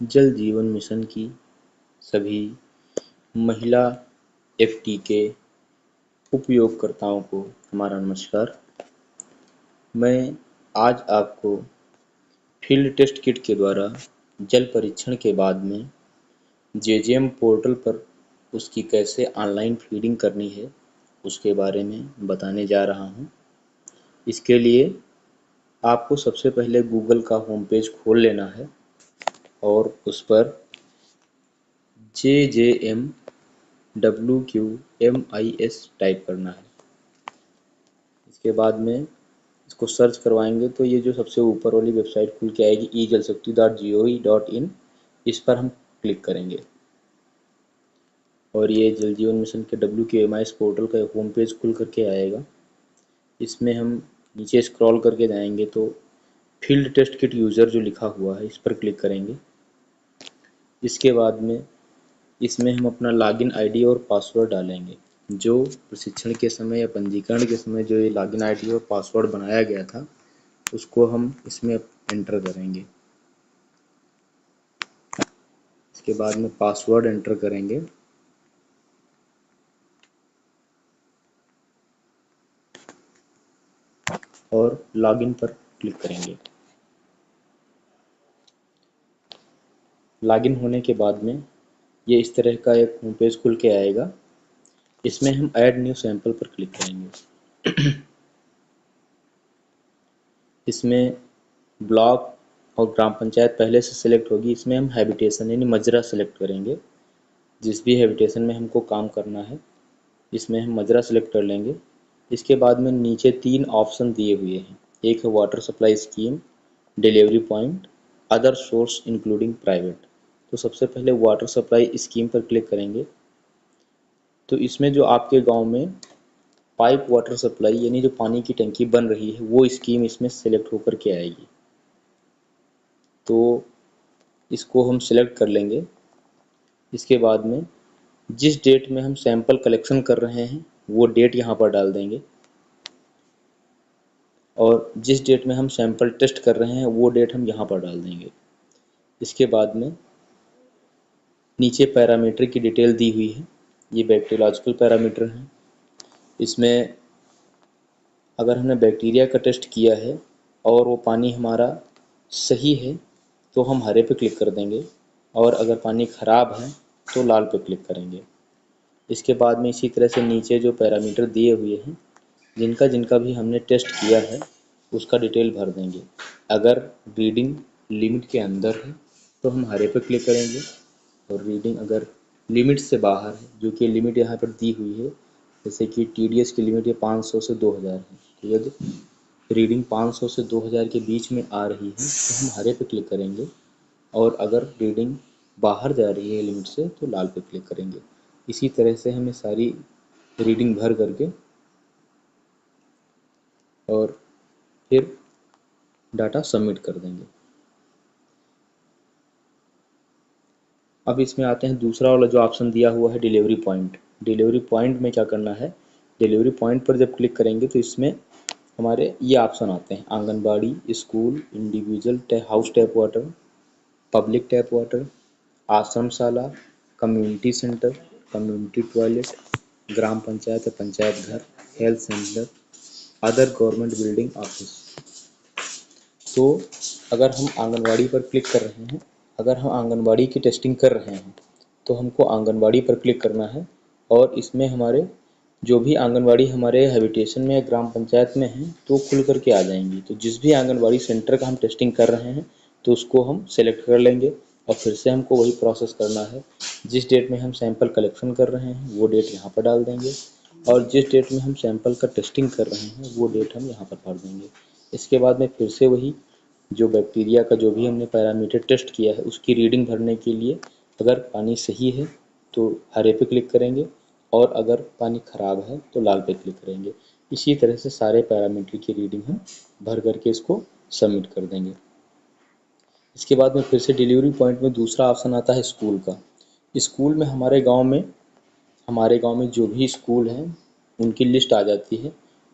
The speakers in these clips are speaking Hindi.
जल जीवन मिशन की सभी महिला एफटीके उपयोगकर्ताओं को हमारा नमस्कार। मैं आज आपको फील्ड टेस्ट किट के द्वारा जल परीक्षण के बाद में जेजेएम पोर्टल पर उसकी कैसे ऑनलाइन फीडिंग करनी है उसके बारे में बताने जा रहा हूं। इसके लिए आपको सबसे पहले गूगल का होम पेज खोल लेना है और उस पर JJMWQMIS टाइप करना है। इसके बाद में इसको सर्च करवाएंगे तो ये जो सबसे ऊपर वाली वेबसाइट खुल के आएगी ejalshakti.gov.in, इस पर हम क्लिक करेंगे और ये जल जीवन मिशन के WQMIS पोर्टल का होम पेज खुल करके आएगा। इसमें हम नीचे स्क्रॉल करके जाएंगे तो फील्ड टेस्ट किट यूज़र जो लिखा हुआ है इस पर क्लिक करेंगे। इसके बाद में इसमें हम अपना लॉगिन आईडी और पासवर्ड डालेंगे। जो प्रशिक्षण के समय या पंजीकरण के समय जो ये लॉगिन आईडी और पासवर्ड बनाया गया था उसको हम इसमें एंटर करेंगे। इसके बाद में पासवर्ड एंटर करेंगे और लॉगिन पर क्लिक करेंगे। लॉगिन होने के बाद में ये इस तरह का एक होम पेज खुल के आएगा। इसमें हम ऐड न्यू सैंपल पर क्लिक करेंगे। इसमें ब्लॉक और ग्राम पंचायत पहले से सिलेक्ट होगी। इसमें हम हैबिटेशन यानी मजरा सेलेक्ट करेंगे। जिस भी हैबिटेशन में हमको काम करना है इसमें हम मजरा सेलेक्ट कर लेंगे। इसके बाद में नीचे 3 ऑप्शन दिए हुए हैं। एक है water supply scheme, delivery point, other source including private. तो सबसे पहले वाटर सप्लाई स्कीम पर क्लिक करेंगे तो इसमें जो आपके गांव में पाइप वाटर सप्लाई यानी जो पानी की टंकी बन रही है वो स्कीम इसमें सेलेक्ट होकर के आएगी। तो इसको हम सेलेक्ट कर लेंगे। इसके बाद में जिस डेट में हम सैंपल कलेक्शन कर रहे हैं वो डेट यहाँ पर डाल देंगे और जिस डेट में हम सैंपल टेस्ट कर रहे हैं वो डेट हम यहाँ पर डाल देंगे। इसके बाद में नीचे पैरामीटर की डिटेल दी हुई है। ये बैक्टीरियोलॉजिकल पैरामीटर हैं। इसमें अगर हमने बैक्टीरिया का टेस्ट किया है और वो पानी हमारा सही है तो हम हरे पे क्लिक कर देंगे और अगर पानी ख़राब है तो लाल पे क्लिक करेंगे। इसके बाद में इसी तरह से नीचे जो पैरामीटर दिए हुए हैं जिनका जिनका भी हमने टेस्ट किया है उसका डिटेल भर देंगे। अगर रीडिंग लिमिट के अंदर है तो हम हरे पे क्लिक करेंगे और रीडिंग अगर लिमिट से बाहर है, जो कि लिमिट यहाँ पर दी हुई है, जैसे कि TDS की लिमिट ये 500 से 2000 है, तो यदि रीडिंग 500 से 2000 के बीच में आ रही है तो हम हरे पे क्लिक करेंगे और अगर रीडिंग बाहर जा रही है लिमिट से तो लाल पे क्लिक करेंगे। इसी तरह से हमें सारी रीडिंग भर करके और फिर डाटा सबमिट कर देंगे। अब इसमें आते हैं दूसरा वाला जो ऑप्शन दिया हुआ है डिलीवरी पॉइंट। डिलीवरी पॉइंट में क्या करना है, डिलीवरी पॉइंट पर जब क्लिक करेंगे तो इसमें हमारे ये ऑप्शन आते हैं: anganwadi, school, individual house tap water, public tap water, ashramshala, community centre, community toilet, gram panchayat या पंचायत घर, health centre, other government building office. तो अगर हम आंगनबाड़ी पर क्लिक कर रहे हैं, अगर हम आंगनबाड़ी की टेस्टिंग कर रहे हैं तो हमको आंगनबाड़ी पर क्लिक करना है और इसमें हमारे जो भी आंगनबाड़ी हमारे हैबिटेशन में या ग्राम पंचायत में हैं तो खुल करके आ जाएंगी। तो जिस भी आंगनबाड़ी सेंटर का हम टेस्टिंग कर रहे हैं तो उसको हम सेलेक्ट कर लेंगे और फिर से हमको वही प्रोसेस करना है। जिस डेट में हम सैंपल कलेक्शन कर रहे हैं वो डेट यहाँ पर डाल देंगे और जिस डेट में हम सैंपल का टेस्टिंग कर रहे हैं वो डेट हम यहाँ पर भर देंगे। इसके बाद में फिर से वही जो बैक्टीरिया का जो भी हमने पैरामीटर टेस्ट किया है उसकी रीडिंग भरने के लिए अगर पानी सही है तो हरे पे क्लिक करेंगे और अगर पानी ख़राब है तो लाल पे क्लिक करेंगे। इसी तरह से सारे पैरामीटर की रीडिंग हम भर करके इसको सबमिट कर देंगे। इसके बाद में फिर से डिलीवरी पॉइंट में दूसरा ऑप्शन आता है स्कूल का। स्कूल में हमारे गांव में जो भी स्कूल हैं उनकी लिस्ट आ जाती है।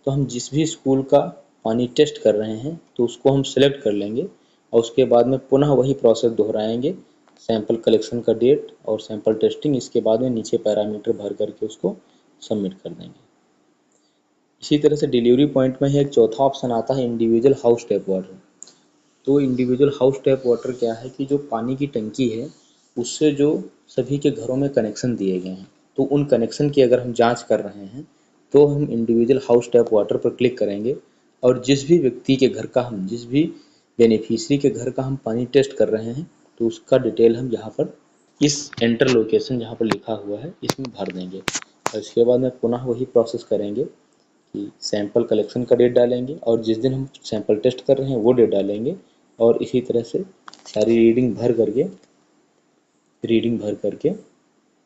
तो हम जिस भी स्कूल का पानी टेस्ट कर रहे हैं तो उसको हम सेलेक्ट कर लेंगे और उसके बाद में पुनः वही प्रोसेस दोहराएंगे सैंपल कलेक्शन का डेट और सैंपल टेस्टिंग, इसके बाद में नीचे पैरामीटर भर करके उसको सबमिट कर देंगे। इसी तरह से डिलीवरी पॉइंट में ही एक चौथा ऑप्शन आता है इंडिविजुअल हाउस टैप वाटर। तो इंडिविजुअल हाउस टैप वाटर क्या है कि जो पानी की टंकी है उससे जो सभी के घरों में कनेक्शन दिए गए हैं, तो उन कनेक्शन की अगर हम जांच कर रहे हैं तो हम इंडिविजुअल हाउस टैप वाटर पर क्लिक करेंगे और जिस भी व्यक्ति के घर का हम जिस भी बेनिफिशियरी के घर का हम पानी टेस्ट कर रहे हैं तो उसका डिटेल हम यहाँ पर इस एंटर लोकेशन जहाँ पर लिखा हुआ है इसमें भर देंगे। और इसके बाद में पुनः वही प्रोसेस करेंगे कि सैंपल कलेक्शन का डेट डालेंगे और जिस दिन हम सैंपल टेस्ट कर रहे हैं वो डेट डालेंगे और इसी तरह से सारी रीडिंग भर करके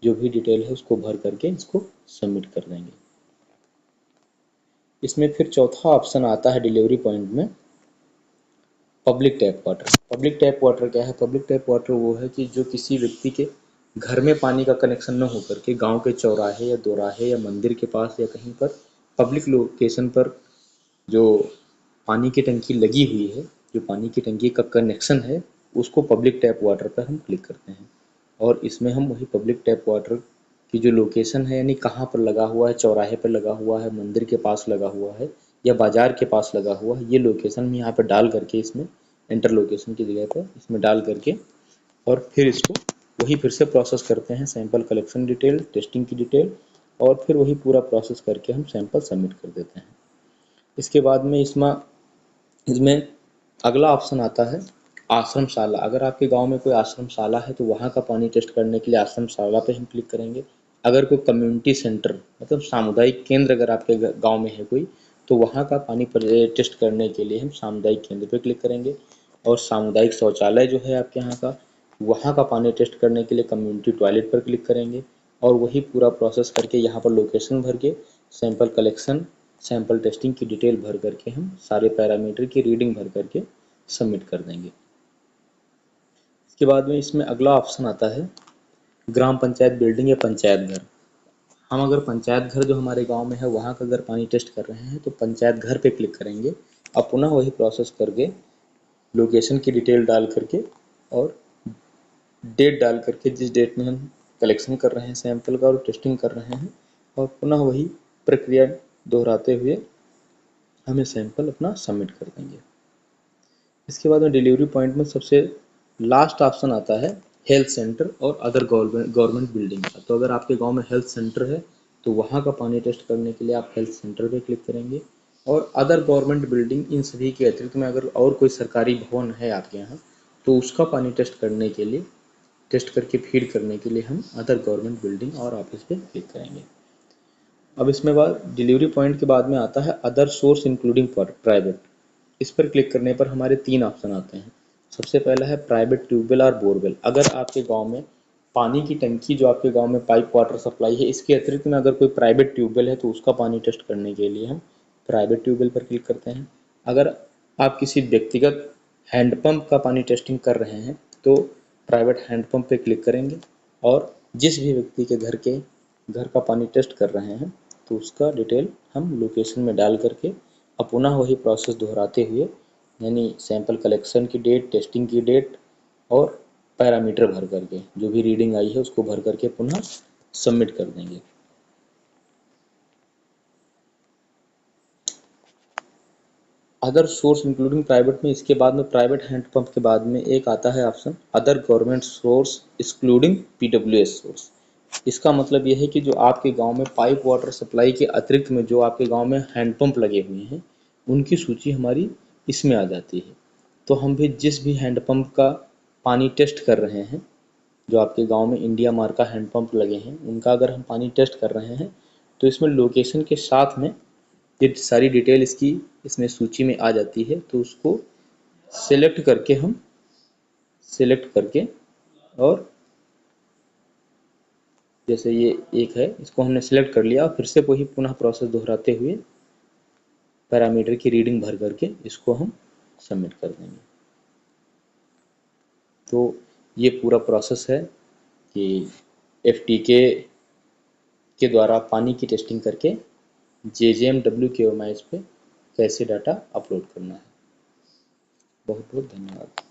जो भी डिटेल है उसको भर करके इसको सबमिट कर देंगे। इसमें फिर चौथा ऑप्शन आता है डिलीवरी पॉइंट में public tap water. Public tap water क्या है? पब्लिक टैप वाटर वो है कि जो किसी व्यक्ति के घर में पानी का कनेक्शन न होकर के गांव के चौराहे या दोराहे या मंदिर के पास या कहीं पर पब्लिक लोकेशन पर जो पानी की टंकी लगी हुई है, जो पानी की टंकी का कनेक्शन है, उसको पब्लिक टैप वाटर पर हम क्लिक करते हैं और इसमें हम वही पब्लिक टैप वाटर की जो लोकेशन है यानी कहाँ पर लगा हुआ है, चौराहे पर लगा हुआ है, मंदिर के पास लगा हुआ है या बाजार के पास लगा हुआ है, ये लोकेशन हम यहाँ पर डाल करके इसमें एंटर लोकेशन की जगह पर इसमें डाल करके और फिर इसको वही फिर से प्रोसेस करते हैं, सैंपल कलेक्शन डिटेल, टेस्टिंग की डिटेल और फिर वही पूरा प्रोसेस करके हम सैंपल सबमिट कर देते हैं। इसके बाद में इसमें अगला ऑप्शन आता है आश्रमशाला। अगर आपके गांव में कोई आश्रमशाला है तो वहाँ का पानी टेस्ट करने के लिए आश्रमशाला पे हम क्लिक करेंगे। अगर कोई कम्युनिटी सेंटर मतलब सामुदायिक केंद्र अगर आपके गांव में है कोई तो वहाँ का पानी पर टेस्ट करने के लिए हम सामुदायिक केंद्र पे क्लिक करेंगे और सामुदायिक शौचालय जो है आपके यहाँ का वहाँ का पानी टेस्ट करने के लिए कम्युनिटी टॉयलेट पर क्लिक करेंगे और वही पूरा प्रोसेस करके यहाँ पर लोकेशन भर के सैंपल कलेक्शन सैंपल टेस्टिंग की डिटेल भर करके हम सारे पैरामीटर की रीडिंग भर करके सबमिट कर देंगे। इसके बाद में इसमें अगला ऑप्शन आता है ग्राम पंचायत बिल्डिंग या पंचायत घर। हम अगर पंचायत घर जो हमारे गांव में है वहाँ का अगर पानी टेस्ट कर रहे हैं तो पंचायत घर पे क्लिक करेंगे और पुनः वही प्रोसेस करके लोकेशन की डिटेल डाल करके और डेट डाल करके जिस डेट में हम कलेक्शन कर रहे हैं सैंपल का और टेस्टिंग कर रहे हैं और पुनः वही प्रक्रिया दोहराते हुए हमें सैंपल अपना सबमिट कर देंगे। इसके बाद में डिलीवरी पॉइंट में सबसे लास्ट ऑप्शन आता है हेल्थ सेंटर और अदर गवर्नमेंट बिल्डिंग का। तो अगर आपके गांव में हेल्थ सेंटर है तो वहाँ का पानी टेस्ट करने के लिए आप हेल्थ सेंटर पे क्लिक करेंगे और अदर गवर्नमेंट बिल्डिंग इन सभी के अतिरिक्त में अगर और कोई सरकारी भवन है आपके यहाँ तो उसका पानी टेस्ट करने के लिए टेस्ट करके फीड करने के लिए हम अदर गवर्नमेंट बिल्डिंग और ऑफिस पे क्लिक करेंगे। अब इसमें बाद डिलीवरी पॉइंट के बाद में आता है अदर सोर्स इंक्लूडिंग प्राइवेट। इस पर क्लिक करने पर हमारे 3 ऑप्शन आते हैं। सबसे पहला है प्राइवेट ट्यूबवेल और बोरवेल। अगर आपके गांव में पानी की टंकी जो आपके गांव में पाइप वाटर सप्लाई है इसके अतिरिक्त में अगर कोई प्राइवेट ट्यूबवेल है तो उसका पानी टेस्ट करने के लिए हम प्राइवेट ट्यूबवेल पर क्लिक करते हैं। अगर आप किसी व्यक्तिगत हैंडपंप का पानी टेस्टिंग कर रहे हैं तो प्राइवेट हैंडपंप पे क्लिक करेंगे और जिस भी व्यक्ति के घर का पानी टेस्ट कर रहे हैं तो उसका डिटेल हम लोकेशन में डाल करके अब पुनः वही प्रोसेस दोहराते हुए यानी सैंपल कलेक्शन की डेट, टेस्टिंग की डेट और पैरामीटर भर करके जो भी रीडिंग आई है उसको भर करके पुनः सबमिट कर देंगे। अदर सोर्स इंक्लूडिंग प्राइवेट में इसके बाद में प्राइवेट हैंडपंप के बाद में एक आता है option other government source excluding PWS source. इसका मतलब यह है कि जो आपके गांव में पाइप वाटर सप्लाई के अतिरिक्त में जो आपके गांव में हैंडपंप लगे हुए हैं उनकी सूची हमारी इसमें आ जाती है। तो हम भी जिस भी हैंडपंप का पानी टेस्ट कर रहे हैं जो आपके गांव में इंडिया मार्क का हैंडपंप लगे हैं उनका अगर हम पानी टेस्ट कर रहे हैं तो इसमें लोकेशन के साथ में ये सारी डिटेल इसकी इसमें सूची में आ जाती है। तो उसको सेलेक्ट करके और जैसे ये एक है इसको हमने सेलेक्ट कर लिया और फिर से वही पुनः प्रोसेस दोहराते हुए पैरामीटर की रीडिंग भर करके इसको हम सबमिट कर देंगे। तो ये पूरा प्रोसेस है कि एफटीके के द्वारा पानी की टेस्टिंग करके JJMWQMIS पे कैसे डाटा अपलोड करना है। बहुत बहुत धन्यवाद।